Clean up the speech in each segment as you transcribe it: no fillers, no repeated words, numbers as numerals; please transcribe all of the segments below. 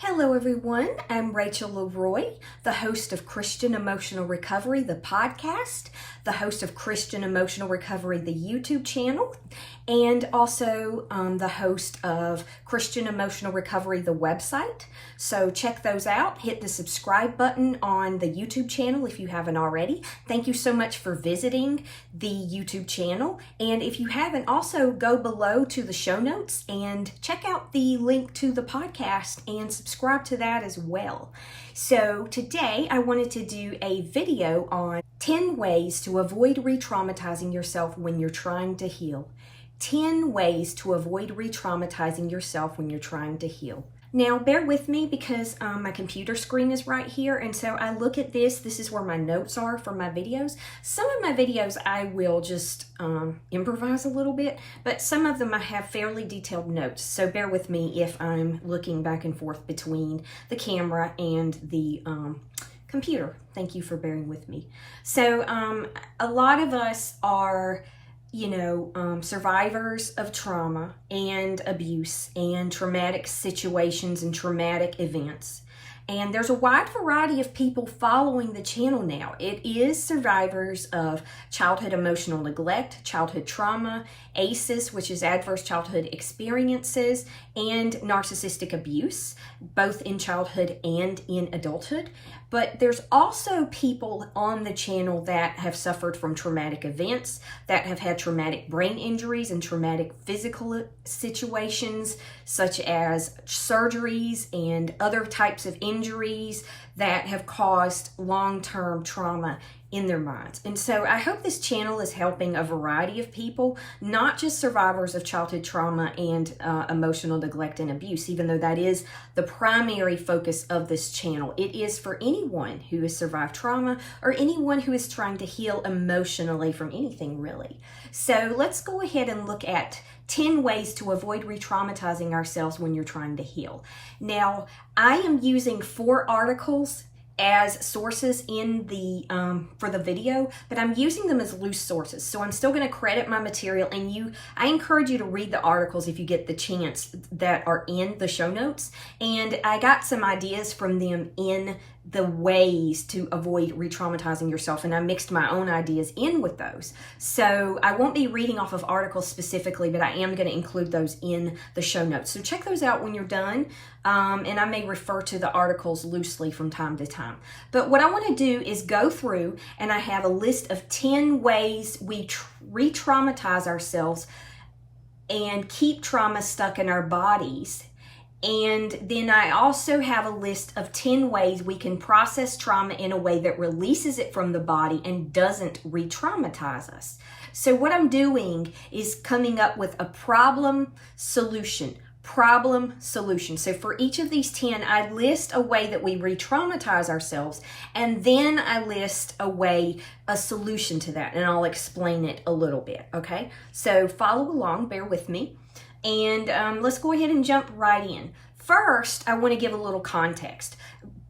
Hello everyone, I'm Rachel Leroy, the host of Christian Emotional Recovery, the podcast, the host of Christian Emotional Recovery, the YouTube channel, and also the host of Christian Emotional Recovery, the website. So check those out. Hit the subscribe button on the YouTube channel if you haven't already. Thank you so much for visiting the YouTube channel. And if you haven't, also go below to the show notes and check out the link to the podcast and subscribe to that as well. So today I wanted to do a video on 10 ways to avoid re-traumatizing yourself when you're trying to heal. 10 ways to avoid re-traumatizing yourself when you're trying to heal. Now, bear with me because my computer screen is right here, and so I look at this. This is where my notes are for my videos. Some of my videos I will just improvise a little bit, but some of them I have fairly detailed notes, so bear with me if I'm looking back and forth between the camera and the computer. Thank you for bearing with me. So a lot of us are survivors of trauma and abuse and traumatic situations and traumatic events. And there's a wide variety of people following the channel now. It is survivors of childhood emotional neglect, childhood trauma, ACEs, which is adverse childhood experiences, and narcissistic abuse, both in childhood and in adulthood. But there's also people on the channel that have suffered from traumatic events, that have had traumatic brain injuries and traumatic physical situations, such as surgeries and other types of injuries that have caused long-term trauma in their minds. And so I hope this channel is helping a variety of people, not just survivors of childhood trauma and emotional neglect and abuse, even though that is the primary focus of this channel. It is for anyone who has survived trauma or anyone who is trying to heal emotionally from anything, really. So let's go ahead and look at 10 ways to avoid re-traumatizing ourselves when you're trying to heal. Now, I am using 4 articles as sources in the for the video, but I'm using them as loose sources. So I'm still going to credit my material, and I encourage you to read the articles if you get the chance that are in the show notes. And I got some ideas from them in the ways to avoid re-traumatizing yourself, and I mixed my own ideas in with those. So I won't be reading off of articles specifically, but I am going to include those in the show notes. So check those out when you're done, and I may refer to the articles loosely from time to time. But what I want to do is go through, and I have a list of 10 ways we re-traumatize ourselves and keep trauma stuck in our bodies. And then I also have a list of 10 ways we can process trauma in a way that releases it from the body and doesn't re-traumatize us. So what I'm doing is coming up with a problem solution. So for each of these 10, I list a way that we re-traumatize ourselves, and then I list a solution to that, and I'll explain it a little bit, okay? So follow along, bear with me. And let's go ahead and jump right in. First, I want to give a little context.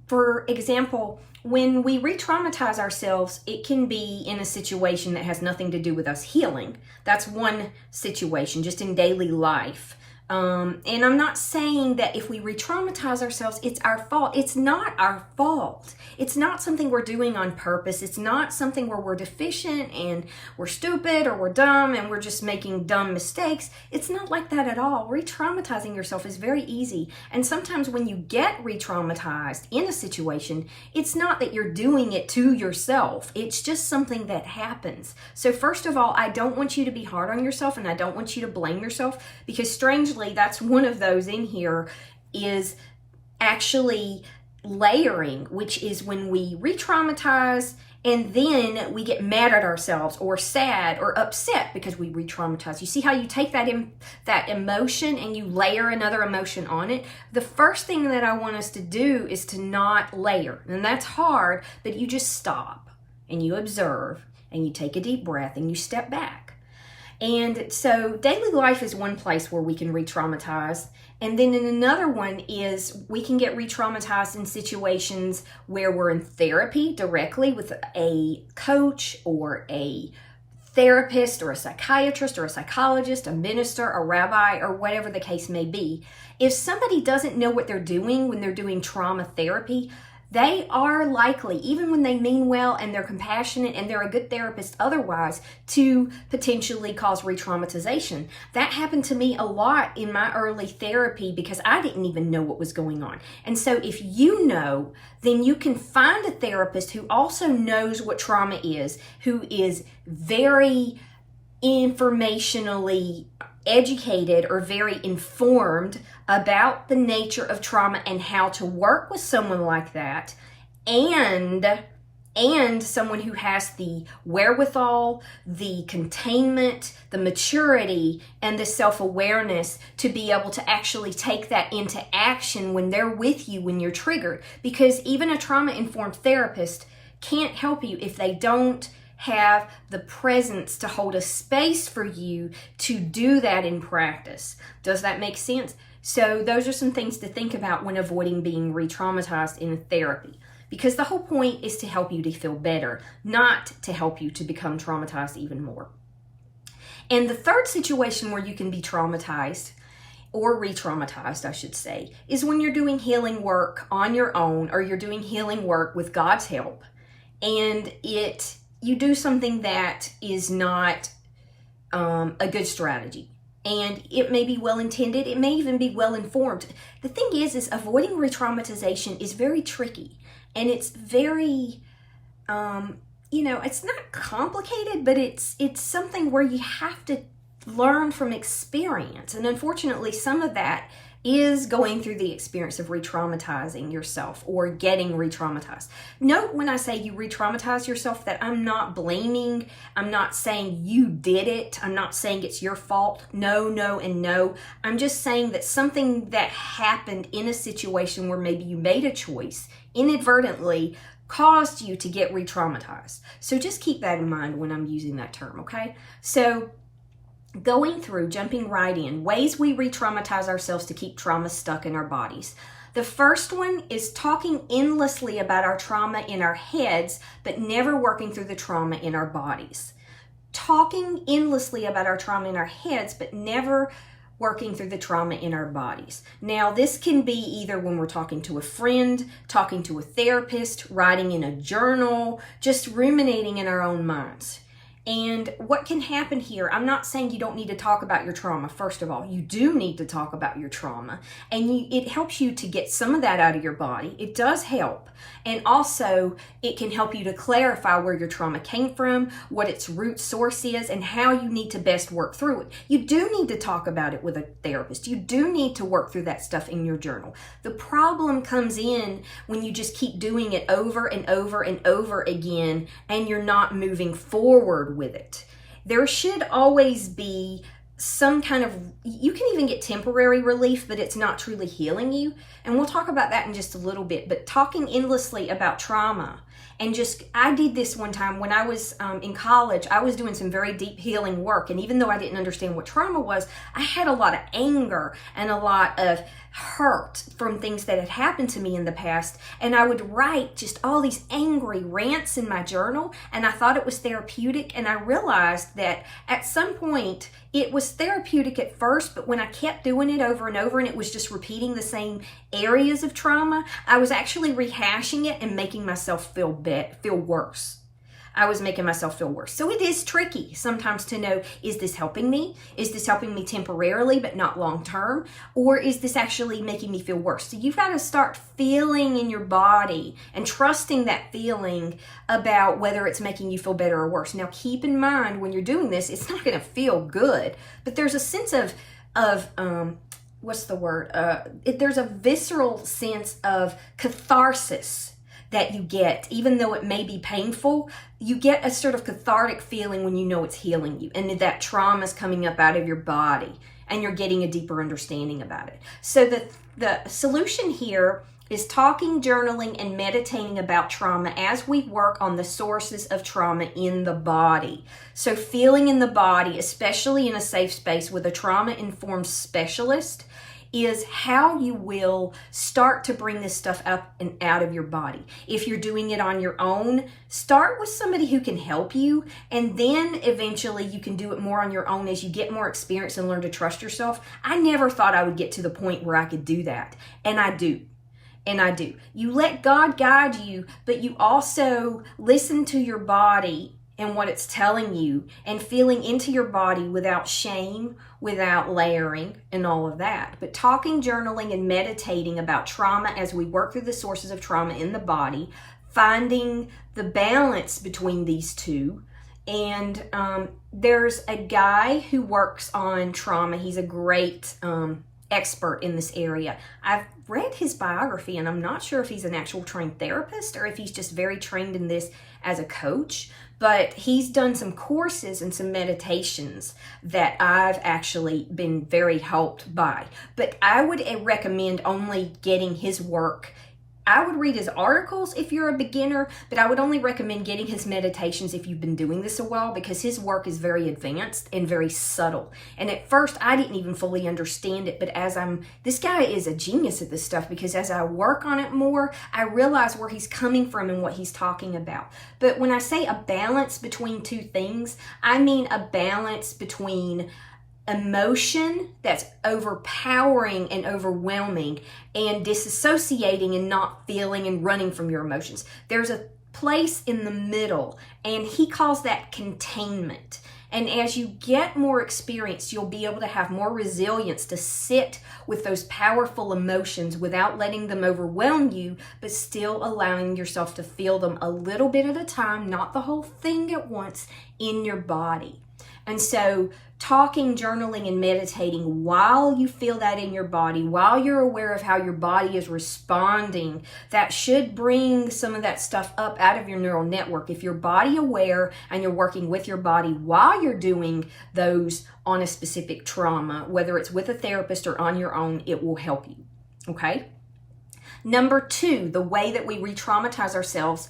For example, when we re-traumatize ourselves, it can be in a situation that has nothing to do with us healing. That's one situation, just in daily life. And I'm not saying that if we re-traumatize ourselves, it's our fault. It's not our fault. It's not something we're doing on purpose. It's not something where we're deficient and we're stupid or we're dumb and we're just making dumb mistakes. It's not like that at all. Re-traumatizing yourself is very easy. And sometimes when you get re-traumatized in a situation, it's not that you're doing it to yourself. It's just something that happens. So first of all, I don't want you to be hard on yourself, and I don't want you to blame yourself, because strangely, that's one of those in here is actually layering, which is when we re-traumatize and then we get mad at ourselves or sad or upset because we re-traumatize. You see how you take that emotion and you layer another emotion on it? The first thing that I want us to do is to not layer. And that's hard, but you just stop and you observe and you take a deep breath and you step back. And so daily life is one place where we can re-traumatize. And then in another one is we can get re-traumatized in situations where we're in therapy directly with a coach or a therapist or a psychiatrist or a psychologist, a minister, a rabbi, or whatever the case may be, if somebody doesn't know what they're doing when they're doing trauma therapy, they are likely, even when they mean well and they're compassionate and they're a good therapist otherwise, to potentially cause re-traumatization. That happened to me a lot in my early therapy because I didn't even know what was going on. And so if you know, then you can find a therapist who also knows what trauma is, who is very informationally educated or very informed about the nature of trauma and how to work with someone like that, and someone who has the wherewithal, the containment, the maturity, and the self-awareness to be able to actually take that into action when they're with you when you're triggered. Because even a trauma-informed therapist can't help you if they don't have the presence to hold a space for you to do that in practice. Does that make sense? So those are some things to think about when avoiding being re-traumatized in therapy. Because the whole point is to help you to feel better, not to help you to become traumatized even more. And the third situation where you can be traumatized, or re-traumatized, I should say, is when you're doing healing work on your own, or you're doing healing work with God's help, and you do something that is not a good strategy. And it may be well-intended, it may even be well-informed. The thing is avoiding re-traumatization is very tricky. And it's very, it's not complicated, but it's something where you have to learn from experience. And unfortunately, some of that is going through the experience of re-traumatizing yourself or getting re-traumatized. Note when I say you re-traumatize yourself that I'm not blaming, I'm not saying you did it, I'm not saying it's your fault. No, and no. I'm just saying that something that happened in a situation where maybe you made a choice inadvertently caused you to get re-traumatized. So just keep that in mind when I'm using that term, okay? So jumping right in, ways we re-traumatize ourselves to keep trauma stuck in our bodies. The first one is talking endlessly about our trauma in our heads, but never working through the trauma in our bodies. Talking endlessly about our trauma in our heads, but never working through the trauma in our bodies. Now, this can be either when we're talking to a friend, talking to a therapist, writing in a journal, just ruminating in our own minds. And what can happen here, I'm not saying you don't need to talk about your trauma. First of all, you do need to talk about your trauma, and it helps you to get some of that out of your body. It does help. And also, it can help you to clarify where your trauma came from, what its root source is, and how you need to best work through it. You do need to talk about it with a therapist. You do need to work through that stuff in your journal. The problem comes in when you just keep doing it over and over and over again, and you're not moving forward with it. There should always be some kind of, you can even get temporary relief, but it's not truly healing you. And we'll talk about that in just a little bit. But talking endlessly about trauma, and I did this one time when I was in college. I was doing some very deep healing work. And even though I didn't understand what trauma was, I had a lot of anger and a lot of hurt from things that had happened to me in the past. And I would write just all these angry rants in my journal. And I thought it was therapeutic. And I realized that at some point it was therapeutic at first, but when I kept doing it over and over and it was just repeating the same areas of trauma, I was actually rehashing it and making myself feel worse. I was making myself feel worse. So it is tricky sometimes to know, is this helping me? Is this helping me temporarily but not long term? Or is this actually making me feel worse? So you've got to start feeling in your body and trusting that feeling about whether it's making you feel better or worse. Now keep in mind when you're doing this, it's not going to feel good, but there's a sense of what's the word? There's a visceral sense of catharsis that you get, even though it may be painful. You get a sort of cathartic feeling when you know it's healing you and that trauma is coming up out of your body and you're getting a deeper understanding about it. So the solution here is talking, journaling, and meditating about trauma as we work on the sources of trauma in the body. So feeling in the body, especially in a safe space with a trauma-informed specialist, is how you will start to bring this stuff up and out of your body. If you're doing it on your own, start with somebody who can help you, and then eventually you can do it more on your own as you get more experience and learn to trust yourself. I never thought I would get to the point where I could do that, and I do. And I do. You let God guide you, but you also listen to your body and what it's telling you, and feeling into your body without shame, without layering, and all of that. But talking, journaling, and meditating about trauma as we work through the sources of trauma in the body, finding the balance between these two. And there's a guy who works on trauma. He's a great expert in this area. I've read his biography, and I'm not sure if he's an actual trained therapist or if he's just very trained in this as a coach, but he's done some courses and some meditations that I've actually been very helped by. But I would recommend only getting his work. I would read his articles if you're a beginner, but I would only recommend getting his meditations if you've been doing this a while, because his work is very advanced and very subtle. And at first, I didn't even fully understand it, but this guy is a genius at this stuff, because as I work on it more, I realize where he's coming from and what he's talking about. But when I say a balance between two things, I mean a balance between emotion that's overpowering and overwhelming, and disassociating and not feeling and running from your emotions. There's a place in the middle, and he calls that containment. And as you get more experience, you'll be able to have more resilience to sit with those powerful emotions without letting them overwhelm you, but still allowing yourself to feel them a little bit at a time, not the whole thing at once, in your body. And so talking, journaling, and meditating while you feel that in your body, while you're aware of how your body is responding, that should bring some of that stuff up out of your neural network. If you're body aware and you're working with your body while you're doing those on a specific trauma, whether it's with a therapist or on your own, it will help you. Okay? Number 2, the way that we re-traumatize ourselves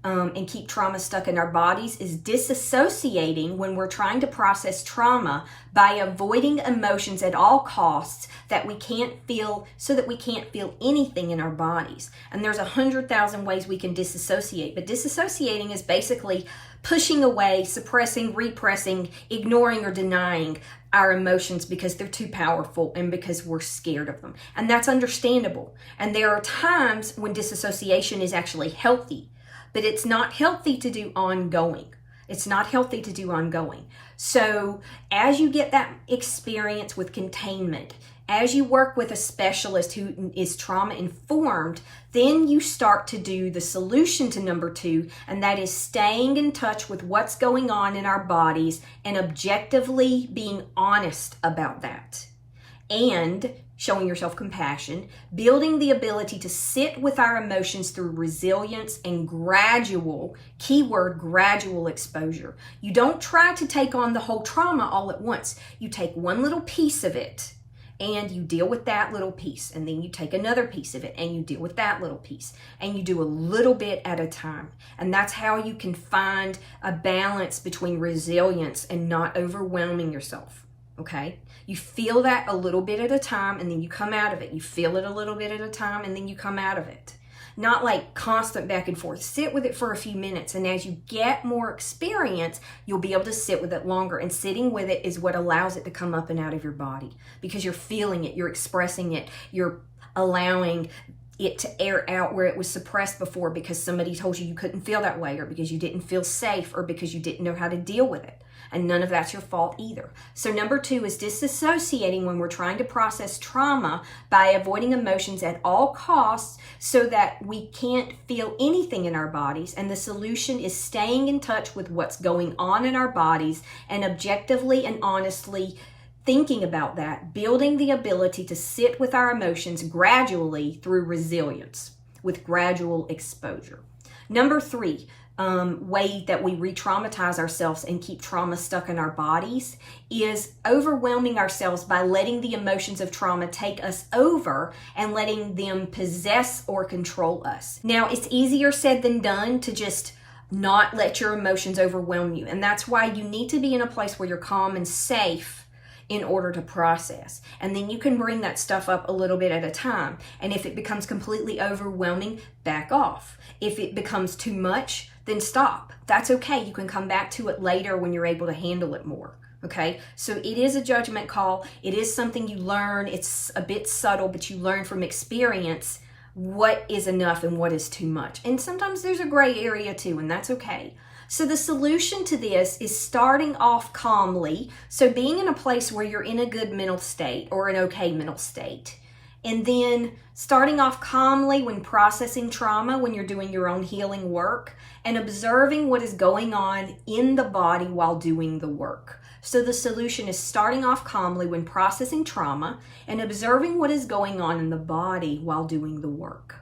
and keep trauma stuck in our bodies is disassociating when we're trying to process trauma by avoiding emotions at all costs that we can't feel, so that we can't feel anything in our bodies. And there's 100,000 ways we can disassociate, but disassociating is basically pushing away, suppressing, repressing, ignoring, or denying our emotions because they're too powerful and because we're scared of them. And that's understandable. And there are times when disassociation is actually healthy, but it's not healthy to do ongoing. It's not healthy to do ongoing. So as you get that experience with containment, as you work with a specialist who is trauma informed, then you start to do the solution to number 2, and that is staying in touch with what's going on in our bodies and objectively being honest about that. And showing yourself compassion, building the ability to sit with our emotions through resilience and gradual, keyword gradual exposure. You don't try to take on the whole trauma all at once. You take one little piece of it and you deal with that little piece, and then you take another piece of it and you deal with that little piece, and you do a little bit at a time. And that's how you can find a balance between resilience and not overwhelming yourself. Okay? You feel that a little bit at a time, and then you come out of it. You feel it a little bit at a time, and then you come out of it. Not like constant back and forth. Sit with it for a few minutes, and as you get more experience, you'll be able to sit with it longer. And sitting with it is what allows it to come up and out of your body, because you're feeling it, you're expressing it, you're allowing it to air out where it was suppressed before because somebody told you couldn't feel that way, or because you didn't feel safe, or because you didn't know how to deal with it. And none of that's your fault either. So number 2 is disassociating when we're trying to process trauma by avoiding emotions at all costs so that we can't feel anything in our bodies. And the solution is staying in touch with what's going on in our bodies and objectively and honestly thinking about that, building the ability to sit with our emotions gradually through resilience with gradual exposure. Number 3, way that we re-traumatize ourselves and keep trauma stuck in our bodies is overwhelming ourselves by letting the emotions of trauma take us over and letting them possess or control us. Now, it's easier said than done to just not let your emotions overwhelm you. And that's why you need to be in a place where you're calm and safe in order to process. And then you can bring that stuff up a little bit at a time. And if it becomes completely overwhelming, back off. If it becomes too much, then stop. That's okay. You can come back to it later when you're able to handle it more. Okay, so it is a judgment call. It is something you learn. It's a bit subtle, but you learn from experience what is enough and what is too much. And sometimes there's a gray area too, and that's okay. So the solution to this is starting off calmly. So being in a place where you're in a good mental state or an okay mental state. And then starting off calmly when processing trauma, when you're doing your own healing work, and observing what is going on in the body while doing the work. So the solution is starting off calmly when processing trauma and observing what is going on in the body while doing the work.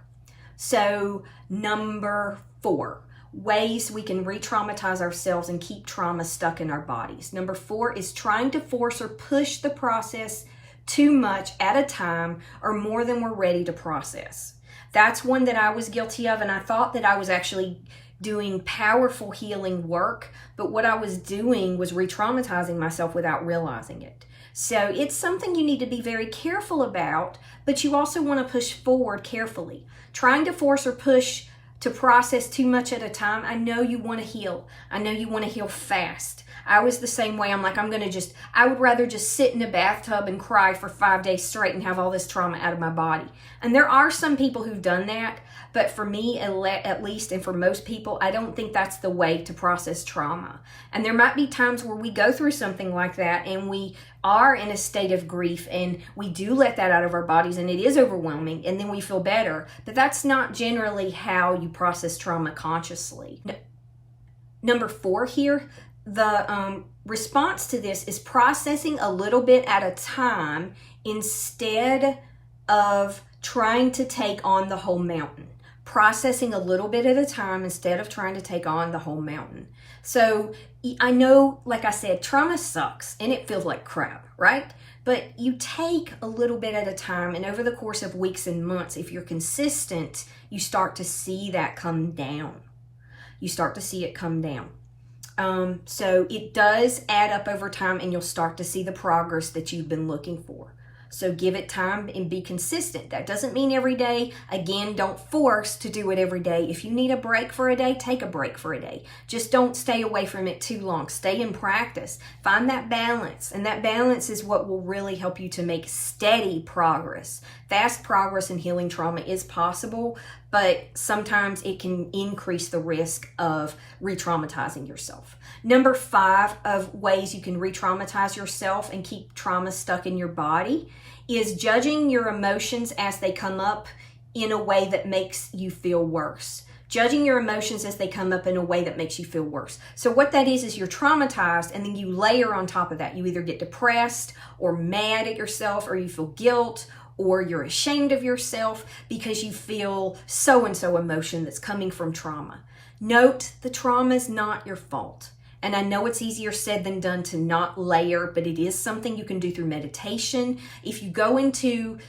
So number 4, ways we can re-traumatize ourselves and keep trauma stuck in our bodies. Number 4 is trying to force or push the process too much at a time or more than we're ready to process. That's one that I was guilty of, and I thought that I was actually doing powerful healing work, but what I was doing was re-traumatizing myself without realizing it. So it's something you need to be very careful about, but you also want to push forward carefully. Trying to force or push to process too much at a time, I know you want to heal. I know you want to heal fast. I was the same way. I'm like, I would rather just sit in a bathtub and cry for 5 days straight and have all this trauma out of my body. And there are some people who've done that, but for me, at least, and for most people, I don't think that's the way to process trauma. And there might be times where we go through something like that and we are in a state of grief and we do let that out of our bodies and it is overwhelming and then we feel better. But that's not generally how you process trauma consciously. Number 4 here, the response to this is processing a little bit at a time instead of trying to take on the whole mountain. Processing a little bit at a time instead of trying to take on the whole mountain. So I know, like I said, trauma sucks and it feels like crap, right? But you take a little bit at a time, and over the course of weeks and months, if you're consistent, you start to see that come down. You start to see it come down. So it does add up over time, and you'll start to see the progress that you've been looking for. So give it time and be consistent. That doesn't mean every day. Again, don't force to do it every day. If you need a break for a day, take a break for a day. Just don't stay away from it too long. Stay in practice. Find that balance. And that balance is what will really help you to make steady progress. Fast progress in healing trauma is possible, but sometimes it can increase the risk of re-traumatizing yourself. Number 5 of ways you can re-traumatize yourself and keep trauma stuck in your body is judging your emotions as they come up in a way that makes you feel worse. Judging your emotions as they come up in a way that makes you feel worse. So what that is you're traumatized, and then you layer on top of that. You either get depressed or mad at yourself, or you feel guilt, or you're ashamed of yourself because you feel so-and-so emotion that's coming from trauma. Note, the trauma is not your fault. And I know it's easier said than done to not layer, but it is something you can do through meditation. If you go into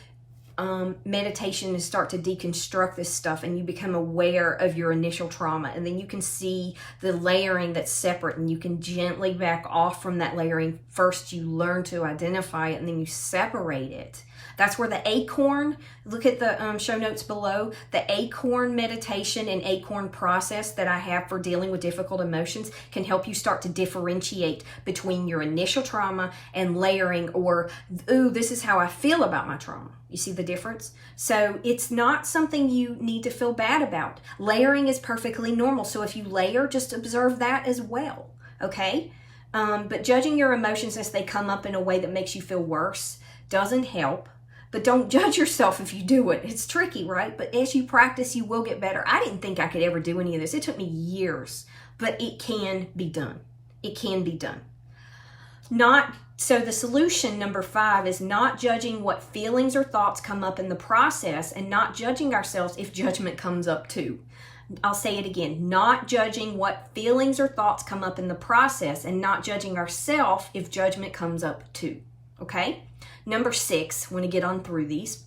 meditation and start to deconstruct this stuff, and you become aware of your initial trauma, and then you can see the layering that's separate, and you can gently back off from that layering. First you learn to identify it, and then you separate it. That's where the acorn, look at the show notes below, the acorn meditation and acorn process that I have for dealing with difficult emotions can help you start to differentiate between your initial trauma and layering, or, ooh, this is how I feel about my trauma. You see the difference? So it's not something you need to feel bad about. Layering is perfectly normal. So if you layer, just observe that as well, okay? But judging your emotions as they come up in a way that makes you feel worse doesn't help. But don't judge yourself if you do it. It's tricky, right? But as you practice, you will get better. I didn't think I could ever do any of this. It took me years, but it can be done. It can be done. So the solution, number 5, is not judging what feelings or thoughts come up in the process, and not judging ourselves if judgment comes up too. I'll say it again, not judging what feelings or thoughts come up in the process, and not judging ourselves if judgment comes up too. Okay? Number 6, I want to get on through these,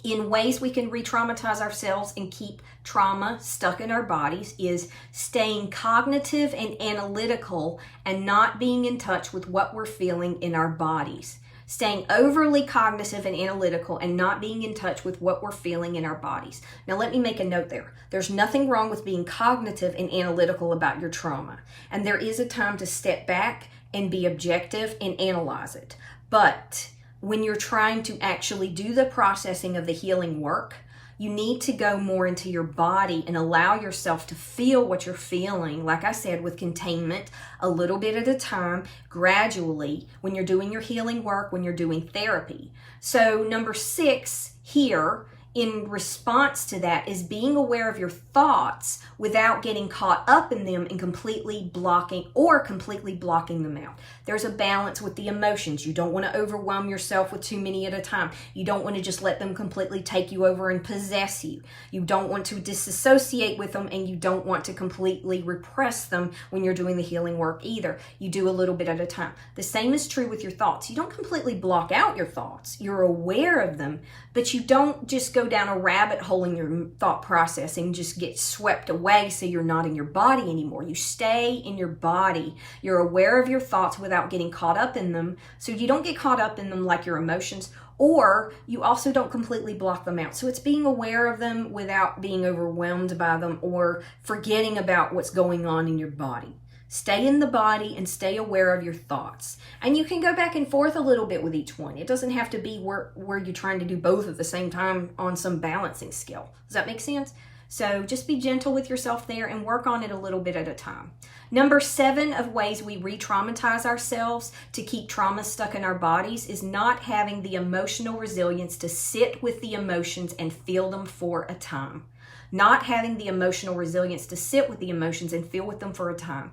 In ways we can re-traumatize ourselves and keep trauma stuck in our bodies is staying cognitive and analytical and not being in touch with what we're feeling in our bodies. Staying overly cognitive and analytical and not being in touch with what we're feeling in our bodies. Now, let me make a note there. There's nothing wrong with being cognitive and analytical about your trauma. And there is a time to step back and be objective and analyze it. But when you're trying to actually do the processing of the healing work, you need to go more into your body and allow yourself to feel what you're feeling, like I said, with containment, a little bit at a time, gradually, when you're doing your healing work, when you're doing therapy. So number 6 here, in response to that, is being aware of your thoughts without getting caught up in them and completely blocking them out. There's a balance with the emotions. You don't want to overwhelm yourself with too many at a time. You don't want to just let them completely take you over and possess you. You don't want to disassociate with them, and you don't want to completely repress them when you're doing the healing work either. You do a little bit at a time. The same is true with your thoughts. You don't completely block out your thoughts. You're aware of them, but you don't just go down a rabbit hole in your thought process and just get swept away so you're not in your body anymore. You stay in your body. You're aware of your thoughts without getting caught up in them, so you don't get caught up in them like your emotions, or you also don't completely block them out. So it's being aware of them without being overwhelmed by them or forgetting about what's going on in your body. Stay in the body and stay aware of your thoughts. And you can go back and forth a little bit with each one. It doesn't have to be where you're trying to do both at the same time on some balancing skill. Does that make sense? So just be gentle with yourself there and work on it a little bit at a time. Number 7 of ways we re-traumatize ourselves to keep trauma stuck in our bodies is not having the emotional resilience to sit with the emotions and feel them for a time. Not having the emotional resilience to sit with the emotions and feel with them for a time.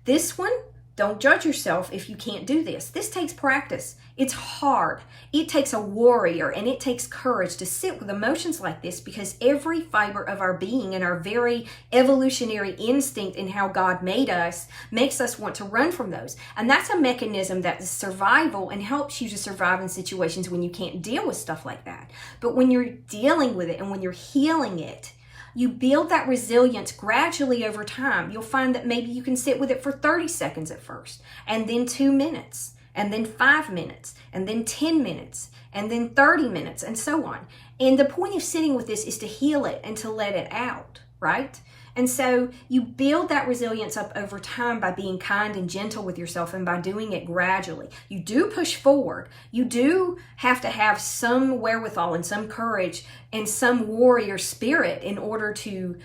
This one, don't judge yourself if you can't do this. This takes practice. It's hard. It takes a warrior and it takes courage to sit with emotions like this, because every fiber of our being and our very evolutionary instinct in how God made us makes us want to run from those. And that's a mechanism that is survival and helps you to survive in situations when you can't deal with stuff like that. But when you're dealing with it and when you're healing it, you build that resilience gradually over time. You'll find that maybe you can sit with it for 30 seconds at first, and then 2 minutes, and then 5 minutes, and then 10 minutes, and then 30 minutes, and so on. And the point of sitting with this is to heal it and to let it out, right? And so you build that resilience up over time by being kind and gentle with yourself and by doing it gradually. You do push forward. You do have to have some wherewithal and some courage and some warrior spirit in order to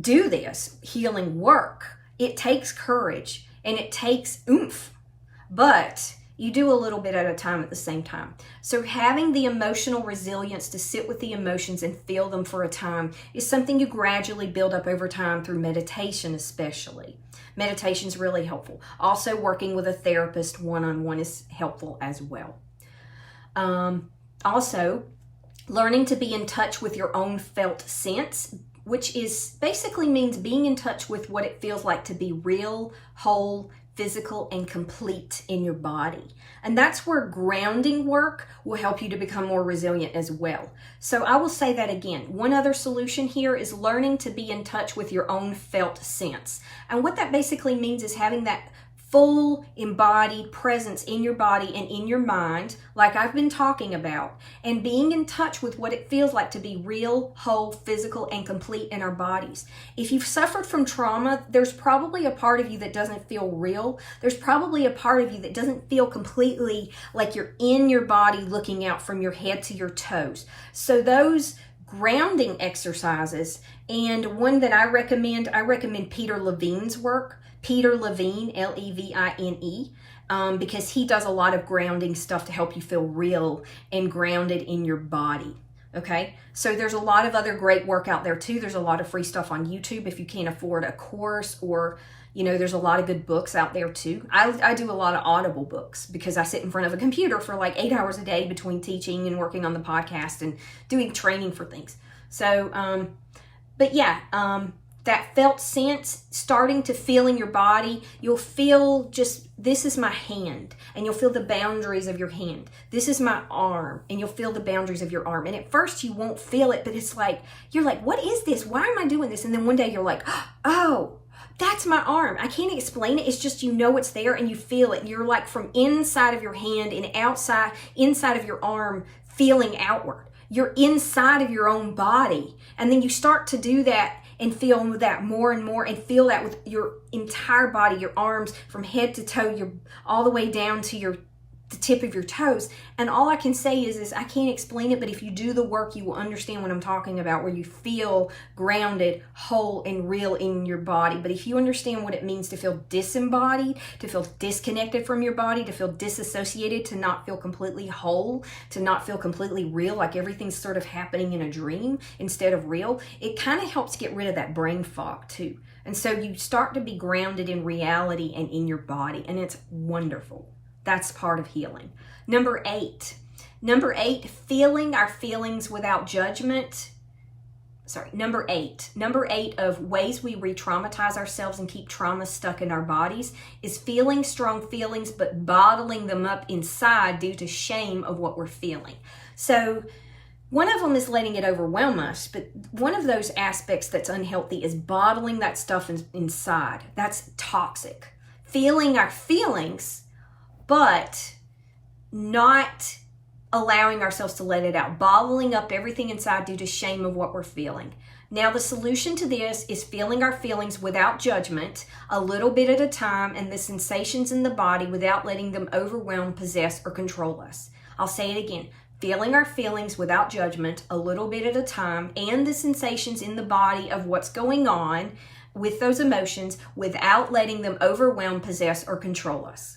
do this healing work. It takes courage and it takes oomph, but you do a little bit at a time at the same time. So having the emotional resilience to sit with the emotions and feel them for a time is something you gradually build up over time through meditation especially. Meditation is really helpful. Also, working with a therapist one-on-one is helpful as well. Also, learning to be in touch with your own felt sense, which is basically means being in touch with what it feels like to be real, whole, physical, and complete in your body. And that's where grounding work will help you to become more resilient as well. So I will say that again. One other solution here is learning to be in touch with your own felt sense. And what that basically means is having that full embodied presence in your body and in your mind, like I've been talking about, and being in touch with what it feels like to be real, whole, physical, and complete in our bodies. If you've suffered from trauma, there's probably a part of you that doesn't feel real. There's probably a part of you that doesn't feel completely like you're in your body looking out from your head to your toes. So those grounding exercises, and one that I recommend Peter Levine's work. Peter Levine, Levine, because he does a lot of grounding stuff to help you feel real and grounded in your body. Okay, so there's a lot of other great work out there too. There's a lot of free stuff on YouTube if you can't afford a course, or there's a lot of good books out there too. I do a lot of Audible books because I sit in front of a computer for like 8 hours a day between teaching and working on the podcast and doing training for things. So, but yeah, that felt sense starting to feel in your body. You'll feel just, this is my hand, and you'll feel the boundaries of your hand. This is my arm, and you'll feel the boundaries of your arm. And at first you won't feel it, but it's like, you're like, what is this? Why am I doing this? And then one day you're like, oh, that's my arm. I can't explain it. It's just, you know it's there and you feel it. You're like from inside of your hand and inside of your arm, feeling outward. You're inside of your own body. And then you start to do that and feel that more and more, and feel that with your entire body, your arms from head to toe, all the way down to the tip of your toes. And all I can say is I can't explain it, but if you do the work, you will understand what I'm talking about, where you feel grounded, whole, and real in your body. But if you understand what it means to feel disembodied, to feel disconnected from your body, to feel disassociated, to not feel completely whole, to not feel completely real, like everything's sort of happening in a dream instead of real, it kind of helps get rid of that brain fog too. And so you start to be grounded in reality and in your body, and it's wonderful. That's part of healing. Number eight, feeling our feelings without judgment. Number eight of ways we re-traumatize ourselves and keep trauma stuck in our bodies is feeling strong feelings, but bottling them up inside due to shame of what we're feeling. So one of them is letting it overwhelm us, but one of those aspects that's unhealthy is bottling that stuff inside. That's toxic. Feeling our feelings, but not allowing ourselves to let it out, bottling up everything inside due to shame of what we're feeling. Now, the solution to this is feeling our feelings without judgment, a little bit at a time, and the sensations in the body without letting them overwhelm, possess, or control us. I'll say it again. Feeling our feelings without judgment, a little bit at a time, and the sensations in the body of what's going on with those emotions without letting them overwhelm, possess, or control us.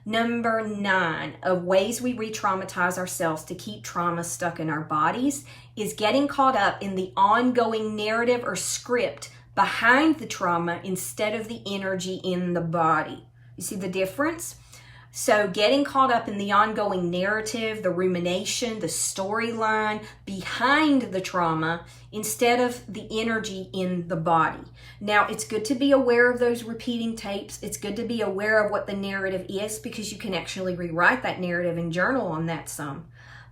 Number 9 of ways we re-traumatize ourselves to keep trauma stuck in our bodies is getting caught up in the ongoing narrative or script behind the trauma instead of the energy in the body. You see the difference? So getting caught up in the ongoing narrative, the rumination, the storyline behind the trauma instead of the energy in the body. Now, it's good to be aware of those repeating tapes. It's good to be aware of what the narrative is, because you can actually rewrite that narrative and journal on that some.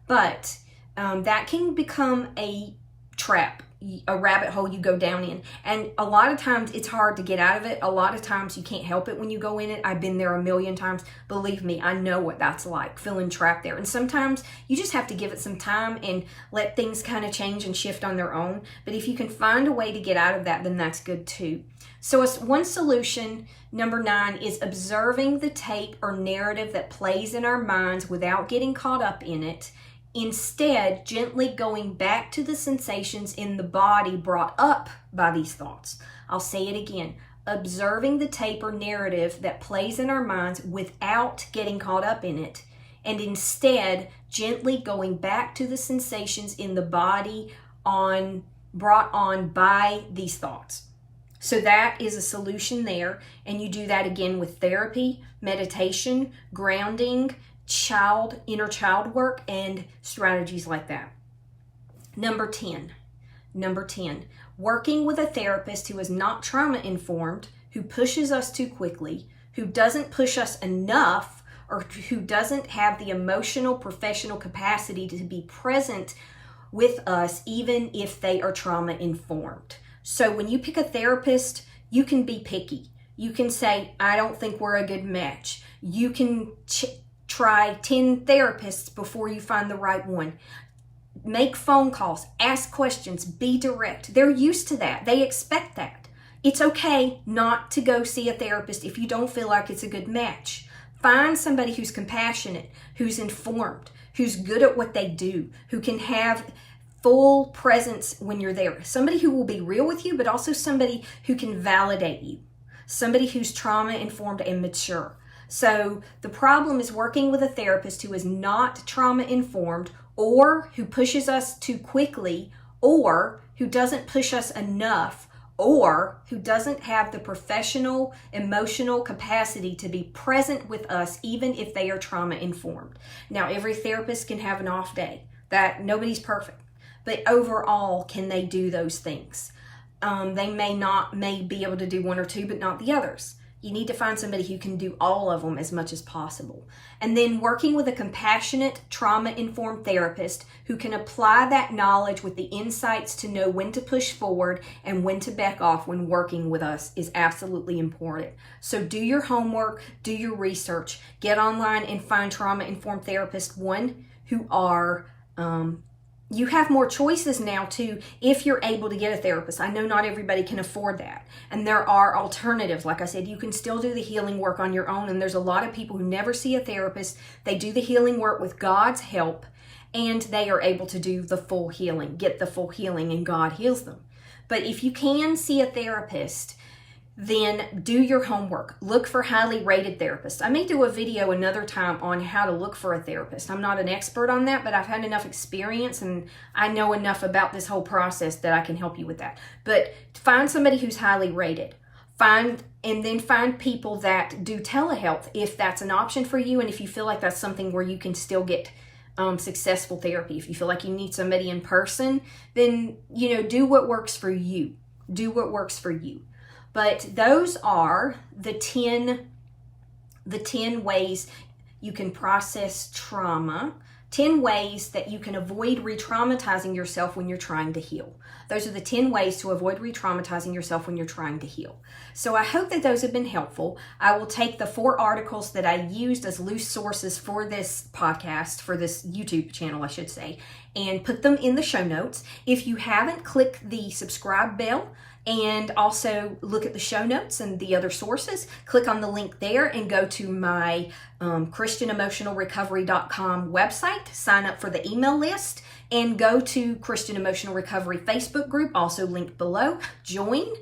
But that can become a trap, a rabbit hole you go down in. And a lot of times it's hard to get out of it. A lot of times you can't help it when you go in it. I've been there a million times. Believe me, I know what that's like, feeling trapped there. And sometimes you just have to give it some time and let things kind of change and shift on their own. But if you can find a way to get out of that, then that's good too. So one solution, number 9, is observing the tape or narrative that plays in our minds without getting caught up in it. Instead, gently going back to the sensations in the body brought up by these thoughts. I'll say it again. Observing the tape or narrative that plays in our minds without getting caught up in it, and instead gently going back to the sensations in the body brought on by these thoughts. So that is a solution there, and you do that again with therapy, meditation, grounding, inner child work, and strategies like that. Number 10, working with a therapist who is not trauma informed, who pushes us too quickly, who doesn't push us enough, or who doesn't have the emotional professional capacity to be present with us even if they are trauma informed. So when you pick a therapist, you can be picky. You can say, I don't think we're a good match. You can try 10 therapists before you find the right one. Make phone calls, ask questions, be direct. They're used to that. They expect that. It's okay not to go see a therapist if you don't feel like it's a good match. Find somebody who's compassionate, who's informed, who's good at what they do, who can have full presence when you're there. Somebody who will be real with you, but also somebody who can validate you. Somebody who's trauma informed and mature. So the problem is working with a therapist who is not trauma informed, or who pushes us too quickly, or who doesn't push us enough, or who doesn't have the professional emotional capacity to be present with us even if they are trauma informed. Now, every therapist can have an off day. That nobody's perfect. But overall, can they do those things? They may be able to do one or two, but not the others. You need to find somebody who can do all of them as much as possible. And then working with a compassionate, trauma-informed therapist who can apply that knowledge with the insights to know when to push forward and when to back off when working with us is absolutely important. So do your homework, do your research, get online and find trauma-informed therapists, one, who are you have more choices now too if you're able to get a therapist. I know not everybody can afford that. And there are alternatives. Like I said, you can still do the healing work on your own. And there's a lot of people who never see a therapist. They do the healing work with God's help and they are able to do the full healing, get the full healing, and God heals them. But if you can see a therapist, then do your homework. Look for highly rated therapists. I may do a video another time on how to look for a therapist. I'm not an expert on that, but I've had enough experience and I know enough about this whole process that I can help you with that. But find somebody who's highly rated. Find people that do telehealth if that's an option for you, and if you feel like that's something where you can still get successful therapy. If you feel like you need somebody in person, then do what works for you. Do what works for you. But those are the 10 ways you can process trauma, 10 ways that you can avoid re-traumatizing yourself when you're trying to heal. Those are the 10 ways to avoid re-traumatizing yourself when you're trying to heal. So I hope that those have been helpful. I will take the 4 articles that I used as loose sources for this podcast, for this YouTube channel, I should say, and put them in the show notes. If you haven't, click the subscribe bell and also look at the show notes and the other sources. Click on the link there and go to my ChristianEmotionalRecovery.com website. Sign up for the email list and go to Christian Emotional Recovery Facebook group, also linked below. Join.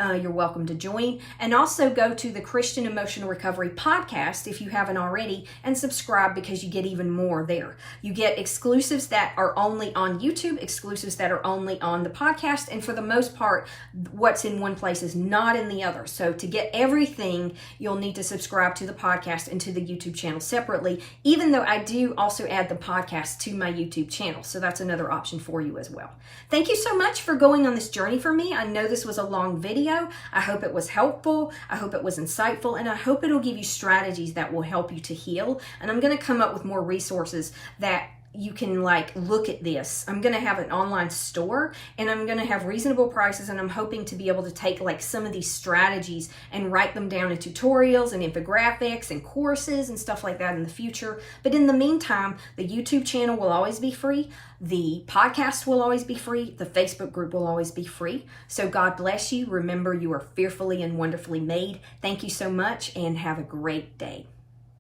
You're welcome to join. And also go to the Christian Emotional Recovery podcast if you haven't already, and subscribe because you get even more there. You get exclusives that are only on YouTube, exclusives that are only on the podcast, and for the most part, what's in one place is not in the other. So to get everything, you'll need to subscribe to the podcast and to the YouTube channel separately, even though I do also add the podcast to my YouTube channel. So that's another option for you as well. Thank you so much for going on this journey for me. I know this was a long video. I hope it was helpful. I hope it was insightful, and I hope it'll give you strategies that will help you to heal. And I'm going to come up with more resources that you can look at this. I'm going to have an online store and I'm going to have reasonable prices, and I'm hoping to be able to take some of these strategies and write them down in tutorials and infographics and courses and stuff like that in the future. But in the meantime, the YouTube channel will always be free. The podcast will always be free. The Facebook group will always be free. So God bless you. Remember, you are fearfully and wonderfully made. Thank you so much and have a great day.